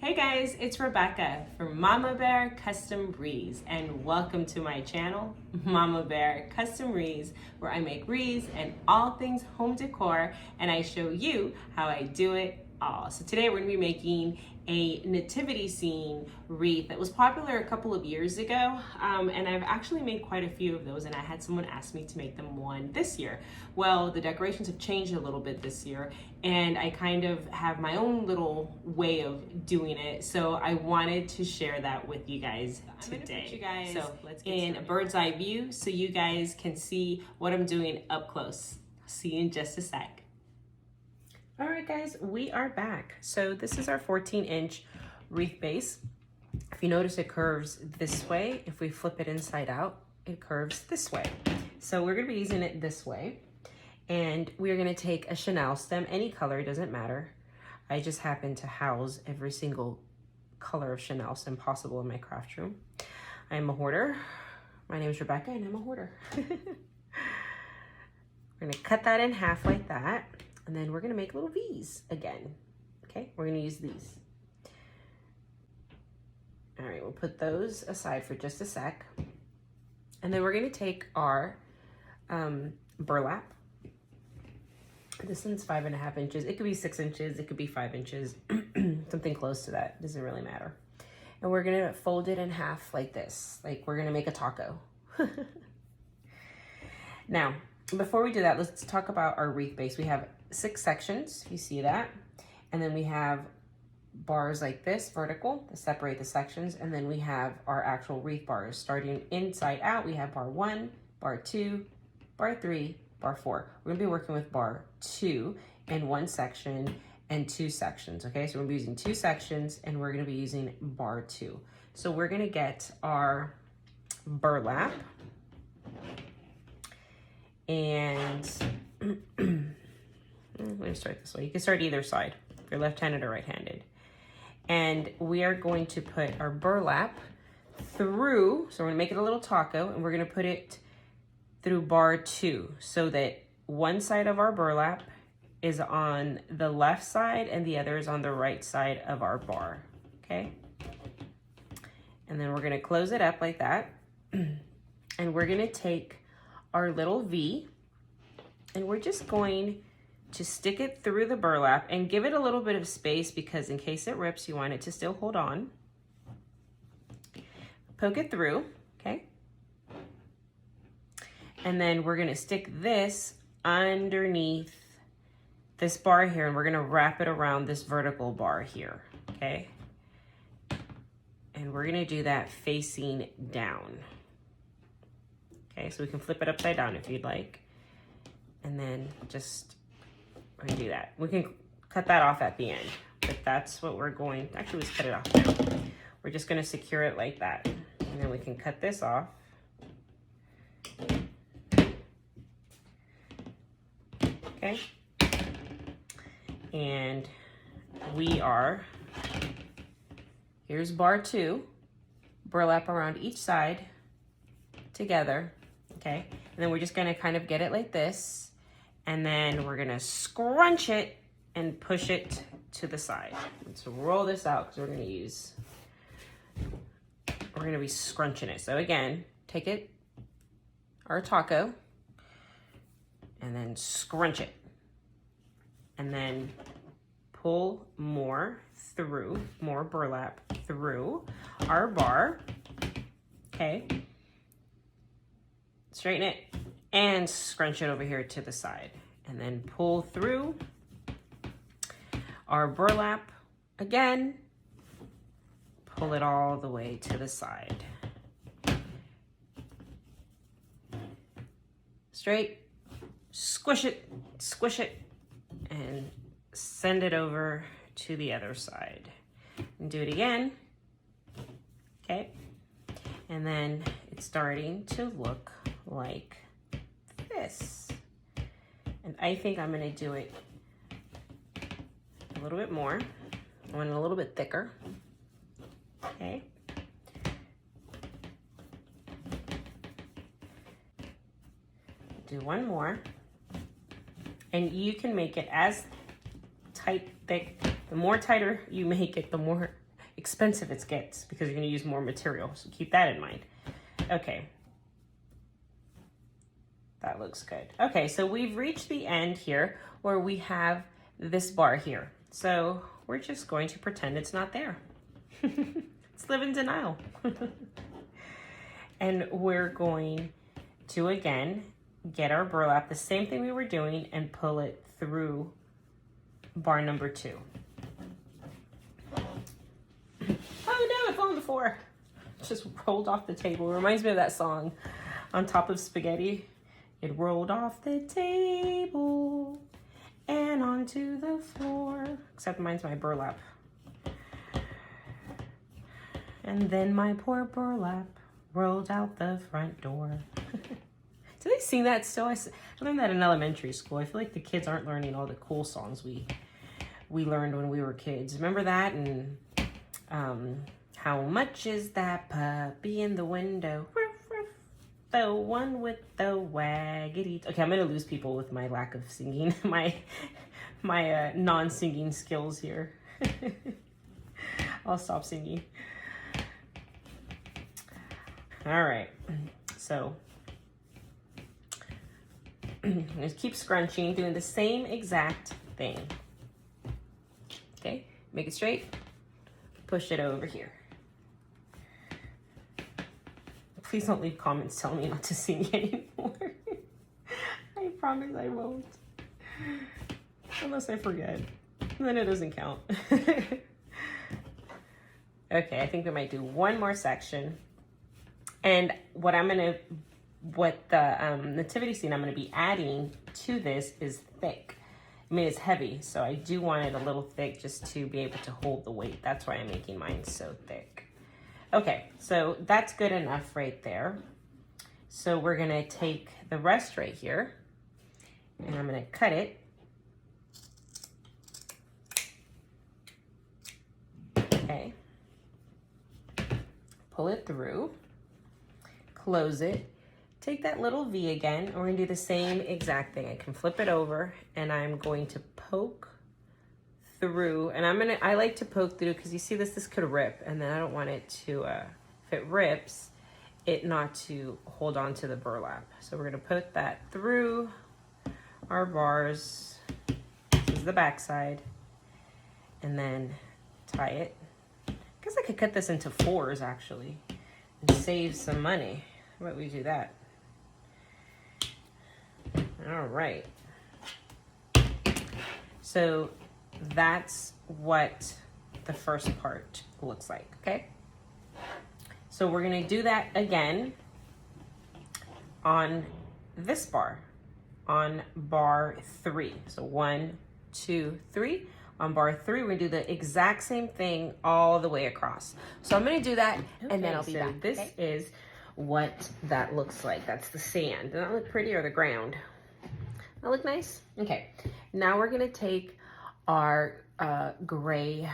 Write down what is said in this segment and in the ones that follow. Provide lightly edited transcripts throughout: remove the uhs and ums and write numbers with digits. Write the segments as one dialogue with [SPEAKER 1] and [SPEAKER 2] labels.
[SPEAKER 1] Hey guys, it's Rebecca from Mama Bear Custom Wreaths, and welcome to my channel, Mama Bear Custom Wreaths, where I make wreaths and all things home decor, and I show you how I do it all. So today we're going to be making a nativity scene wreath that was popular a couple of years ago, and I've actually made quite a few of those, and I had someone ask me to make them one this year. Well, the decorations have changed a little bit this year, and I kind of have my own little way of doing it, so I wanted to share that with you guys today. I'm gonna put you guys let's get in a bird's eye view so you guys can see what I'm doing up close. See you in just a sec. All right, guys, we are back. So this is our 14-inch wreath base. If you notice, it curves this way. If we flip it inside out, it curves this way. So we're gonna be using it this way. And we're gonna take a chenille stem, any color, it doesn't matter. I just happen to house every single color of chenille stem possible in my craft room. I am a hoarder. My name is Rebecca and I'm a hoarder. We're gonna cut that in half like that. And then we're gonna make little V's again. Okay, we're gonna use these. All right, we'll put those aside for just a sec. And then we're gonna take our burlap. This one's 5.5 inches. It could be 6 inches, it could be 5 inches, something close to that, doesn't really matter. And we're gonna fold it in half like this, like we're gonna make a taco. Now, before we do that, let's talk about our wreath base. We have 6 sections, you see that? And then we have bars like this, vertical, to separate the sections. And then we have our actual wreath bars. Starting inside out, we have bar 1, bar 2, bar 3, bar 4. We're gonna be working with bar 2 in one section and 2 sections, okay? So we're gonna be using 2 sections and we're gonna be using bar 2. So we're gonna get our burlap and I'm gonna start this way. You can start either side, if you're left-handed or right-handed. And we are going to put our burlap through, so we're gonna make it a little taco, and we're gonna put it through bar 2, so that one side of our burlap is on the left side and the other is on the right side of our bar, okay? And then we're gonna close it up like that. And we're gonna take our little V, and we're just going to stick it through the burlap and give it a little bit of space because in case it rips, you want it to still hold on. Poke it through, okay? And then we're gonna stick this underneath this bar here, and we're gonna wrap it around this vertical bar here, okay? And we're gonna do that facing down. Okay, so we can flip it upside down if you'd like. And then just, we're gonna do that. We can cut that off at the end, but that's what we're going, actually let's cut it off now. We're just gonna secure it like that. And then we can cut this off. Okay. And we are, here's bar 2, burlap around each side together. Okay, and then we're just gonna kind of get it like this, and then we're gonna scrunch it and push it to the side. Let's roll this out because we're gonna be scrunching it. So again, take it, our taco, and then scrunch it. And then pull more through, more burlap through our bar, okay? Straighten it and scrunch it over here to the side. And then pull through our burlap again, pull it all the way to the side. Straight, squish it, and send it over to the other side. And do it again, okay? And then it's starting to look like this. And I think I'm gonna do it a little bit more. I want it a little bit thicker, okay? Do one more. And you can make it as tight, thick. The more tighter you make it, the more expensive it gets because you're going to use more material. So keep that in mind. Okay. That looks good. Okay, so we've reached the end here where we have this bar here. So we're just going to pretend it's not there. Let's live in denial. And we're going to, again, get our burlap, the same thing we were doing, and pull it through bar number 2. Oh no, it fell on the floor. Just rolled off the table. It reminds me of that song, On Top of Spaghetti. It rolled off the table and onto the floor. Except mine's my burlap. And then my poor burlap rolled out the front door. Do they sing that still? I learned that in elementary school. I feel like the kids aren't learning all the cool songs we learned when we were kids. Remember that? And how much is that puppy in the window? The one with the waggity. Okay, I'm gonna lose people with my lack of singing, my non-singing skills here. I'll stop singing. All right, so just keep scrunching, doing the same exact thing. Okay, make it straight, push it over here. Please don't leave comments telling me not to sing anymore. I promise I won't. Unless I forget. And then it doesn't count. Okay, I think we might do one more section. And what the nativity scene I'm gonna be adding to this is thick. I mean, it's heavy, so I do want it a little thick just to be able to hold the weight. That's why I'm making mine so thick. Okay, so that's good enough right there. So we're gonna take the rest right here and I'm gonna cut it. Okay. Pull it through, close it, take that little V again, and we're gonna do the same exact thing. I can flip it over and I'm going to poke through, and I like to poke through because you see this could rip, and then I don't want it to, if it rips, it not to hold on to the burlap. So we're gonna put that through our bars. This is the back side, and then tie it. I guess I could cut this into 4s actually and save some money. How about we do that? All right. So that's what the first part looks like, okay? So we're gonna do that again on this bar, on bar 3. So 1, 2, 3. On bar 3, we're gonna do the exact same thing all the way across. So I'm gonna do that, and then I'll be back. This is what that looks like. That's the sand. Does that look pretty, or the ground? That look nice? Okay, now we're gonna take our gray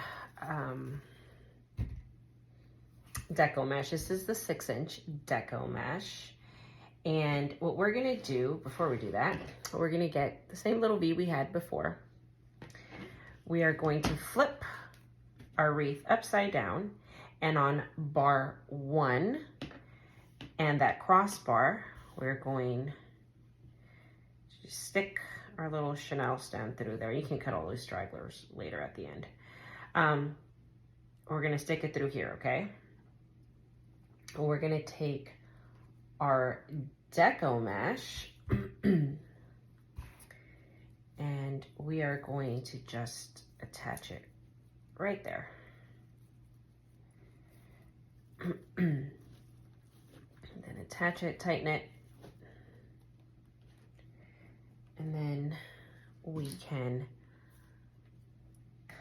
[SPEAKER 1] deco mesh. This is the 6-inch deco mesh. And what we're gonna do, before we do that, we're gonna get the same little V we had before. We are going to flip our wreath upside down, and on bar 1 and that crossbar, we're going to stick our little Chanel stem through there. You can cut all those stragglers later at the end. We're gonna stick it through here, okay? We're gonna take our deco mesh and we are going to just attach it right there. And then attach it, tighten it, and then we can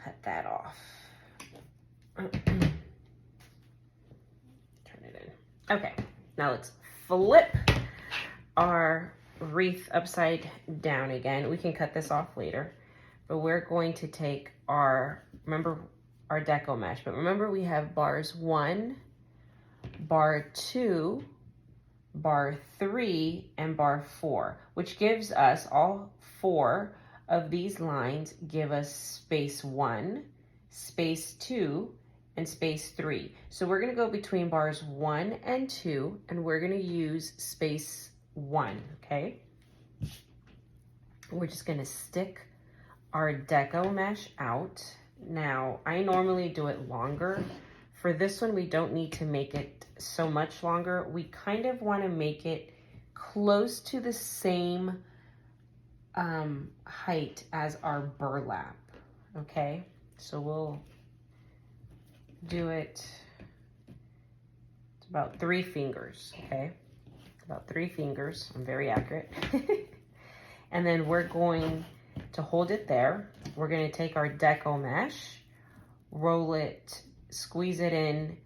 [SPEAKER 1] cut that off. Turn it in. Okay, now let's flip our wreath upside down again. We can cut this off later, but we're going to take our, remember our deco mesh, but remember we have bars 1, bar 2, bar 3, and bar 4, which gives us all 4 of these lines give us space 1, space 2, and space 3. So we're going to go between bars 1 and 2, and we're going to use space 1, okay? We're just going to stick our deco mesh out. Now, I normally do it longer. For this one, we don't need to make it so much longer. We kind of want to make it close to the same height as our burlap, okay? So we'll do it, it's about 3 fingers, okay? About 3 fingers, I'm very accurate. And then we're going to hold it there. We're gonna take our deco mesh, roll it, squeeze it in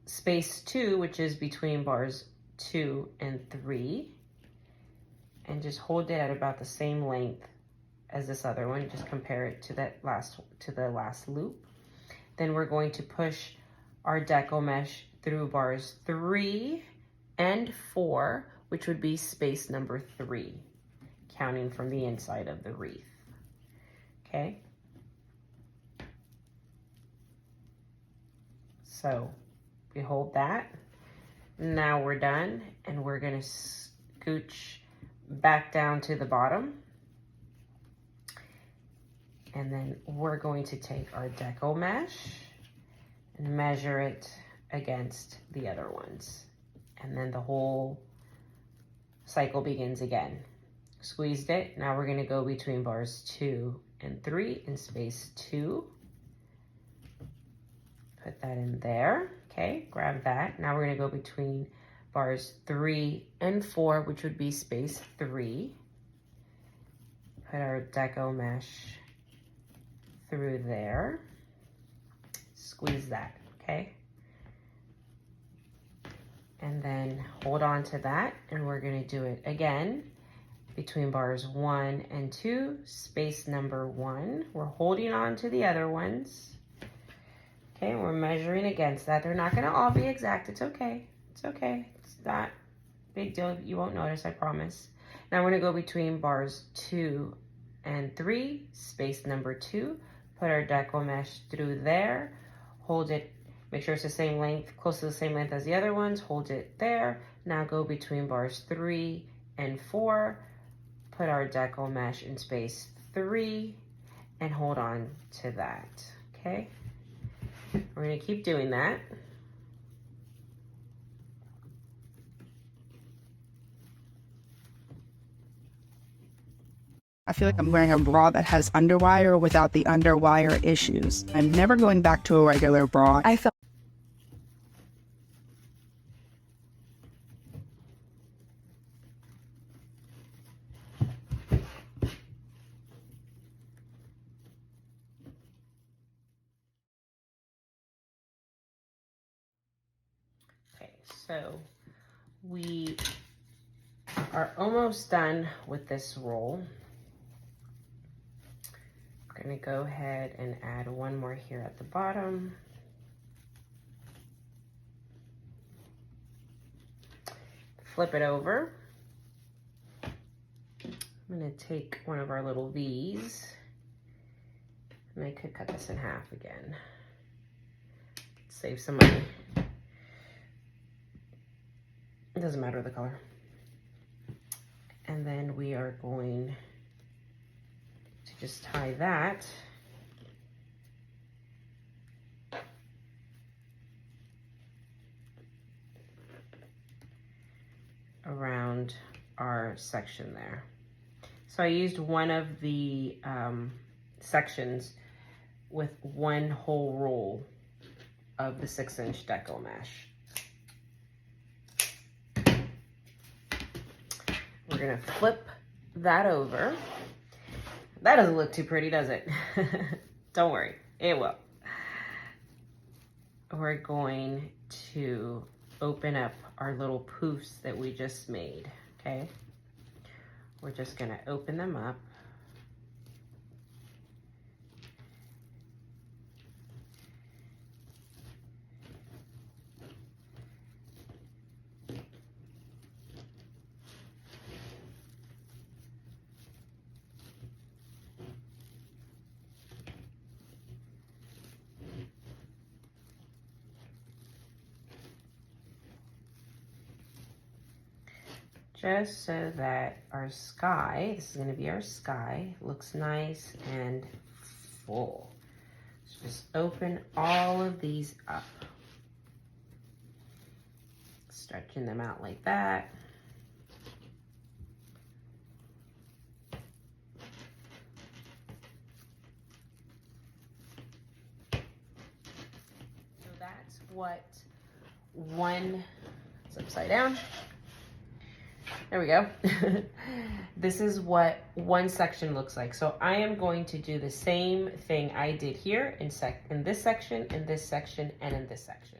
[SPEAKER 1] space 2, which is between bars 2 and 3, and just hold it at about the same length as this other one. Just compare it to the last loop. Then we're going to push our deco mesh through bars 3 and 4, which would be space number 3, counting from the inside of the wreath. Okay? So we hold that. Now we're done, and we're gonna scooch back down to the bottom. And then we're going to take our deco mesh and measure it against the other ones. And then the whole cycle begins again. Squeezed it. Now we're gonna go between bars 2 and 3 in space 2. Put that in there, okay, grab that. Now we're gonna go between bars 3 and 4, which would be space 3. Put our deco mesh through there. Squeeze that, okay? And then hold on to that, and we're gonna do it again between bars 1 and 2, space number 1. We're holding on to the other ones. Okay, we're measuring against that. They're not gonna all be exact, it's okay. It's okay, it's not a big deal. You won't notice, I promise. Now we're gonna go between bars 2 and 3, space number 2. Put our deco mesh through there, hold it, make sure it's the same length, close to the same length as the other ones, hold it there. Now go between bars 3 and 4, put our deco mesh in space 3, and hold on to that, okay? We're gonna keep doing that.
[SPEAKER 2] I feel like I'm wearing a bra that has underwire without the underwire issues. I'm never going back to a regular bra. I felt
[SPEAKER 1] Okay, so we are almost done with this roll. I'm gonna go ahead and add one more here at the bottom. Flip it over. I'm gonna take one of our little V's, and I could cut this in half again. Save some money. It doesn't matter the color. And then we are going to just tie that around our section there. So I used one of the sections with one whole roll of the 6-inch deco mesh. We're gonna flip that over. That doesn't look too pretty, does it? Don't worry, it will. We're going to open up our little poofs that we just made, okay? We're just gonna open them up. just so that our sky, this is going to be our sky, looks nice and full. So just open all of these up, stretching them out like that. So that's what it's upside down. There we go. This is what one section looks like. So I am going to do the same thing I did here in this section, in this section, and in this section.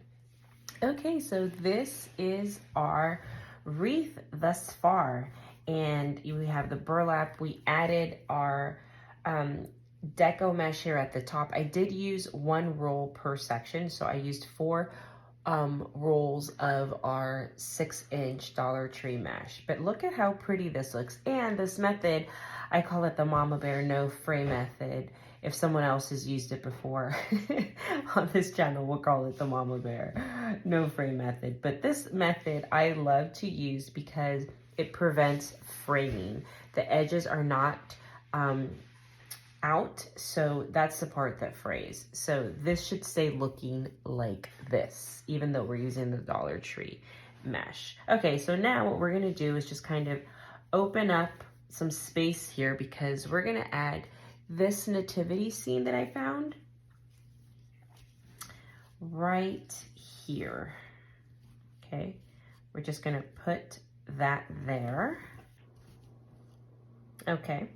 [SPEAKER 1] Okay, so this is our wreath thus far. And we have the burlap. We added our deco mesh here at the top. I did use 1 roll per section. So I used 4 rolls of our 6-inch Dollar Tree mesh. But look at how pretty this looks. And this method, I call it the Mama Bear no fray method. If someone else has used it before on this channel, we'll call it the Mama Bear no fray method. But this method I love to use because it prevents fraying. The edges are not out, so that's the part that frays. So this should stay looking like this, even though we're using the Dollar Tree mesh. Okay, so now what we're gonna do is just kind of open up some space here because we're gonna add this nativity scene that I found right here. Okay, we're just gonna put that there. Okay,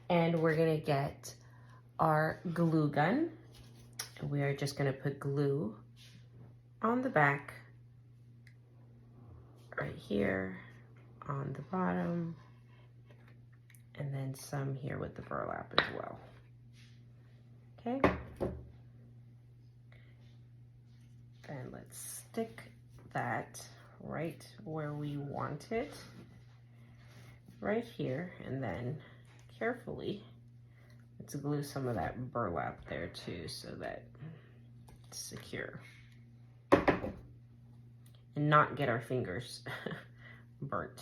[SPEAKER 1] and we're gonna get our glue gun. We are just going to put glue on the back, right here, on the bottom, and then some here with the burlap as well. Okay. Then let's stick that right where we want it, right here, and then carefully let's glue some of that burlap there too so that it's secure and not get our fingers burnt.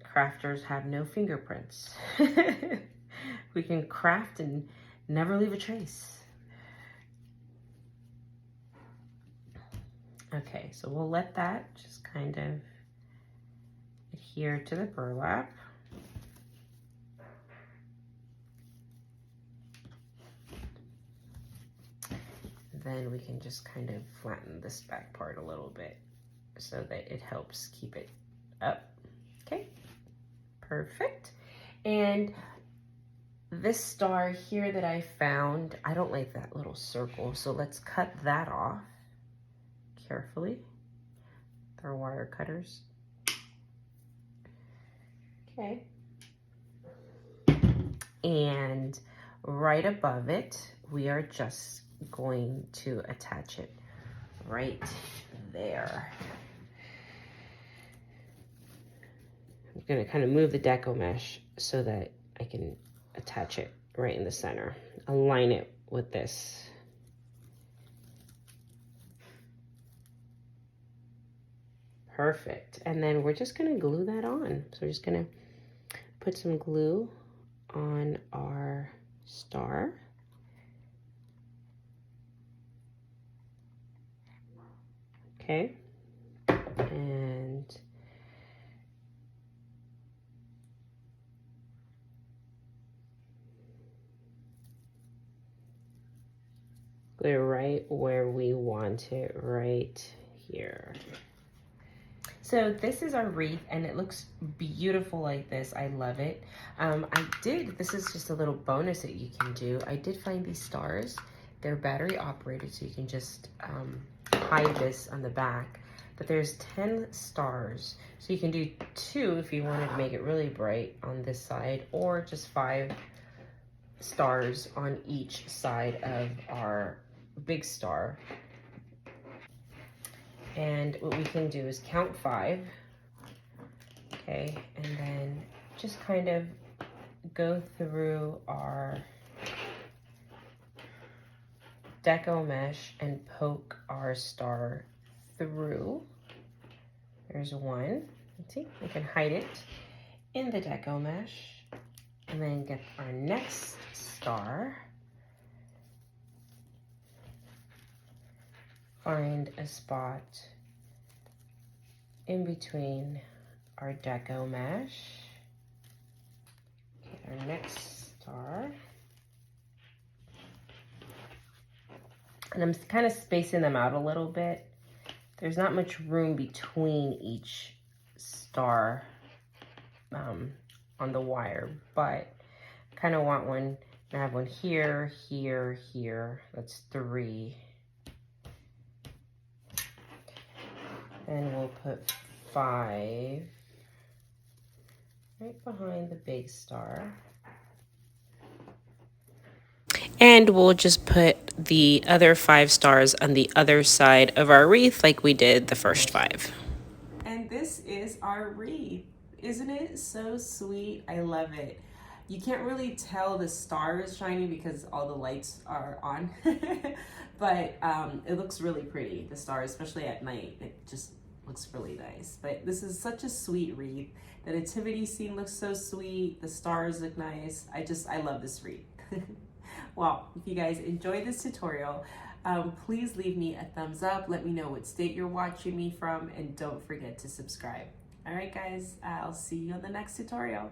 [SPEAKER 1] Crafters have no fingerprints. We can craft and never leave a trace. Okay, so we'll let that just kind of adhere to the burlap. Then we can just kind of flatten this back part a little bit so that it helps keep it up. Okay, perfect. And this star here that I found, I don't like that little circle, so let's cut that off carefully with our wire cutters. Okay. And right above it, we are just going to attach it right there. I'm going to kind of move the deco mesh so that I can attach it right in the center. Align it with this. Perfect. And then we're just going to glue that on. So we're just going to put some glue on our star. Okay, and glue right where we want it, right here. So this is our wreath and it looks beautiful like this. I love it. This is just a little bonus that you can do. I did find these stars. They're battery operated, so you can just hide this on the back. But there's 10 stars. So you can do 2 if you wanted to make it really bright on this side, or just 5 stars on each side of our big star. And what we can do is count 5, okay, and then just kind of go through our deco mesh and poke our star through. There's 1, See, we can hide it in the deco mesh and then get our next star. Find a spot in between our deco mesh. Get our next star. And I'm kind of spacing them out a little bit. There's not much room between each star on the wire, but I kind of want one. I have one here, here, here. That's 3. And we'll put 5 right behind the big star. And we'll just put the other 5 stars on the other side of our wreath like we did the first 5. And this is our wreath. Isn't it so sweet? I love it. You can't really tell the star is shining because all the lights are on, but it looks really pretty, the star, especially at night. It just looks really nice. But this is such a sweet wreath. The nativity scene looks so sweet. The stars look nice. I love this wreath. Well, if you guys enjoyed this tutorial, please leave me a thumbs up. Let me know what state you're watching me from, and don't forget to subscribe. All right, guys, I'll see you on the next tutorial.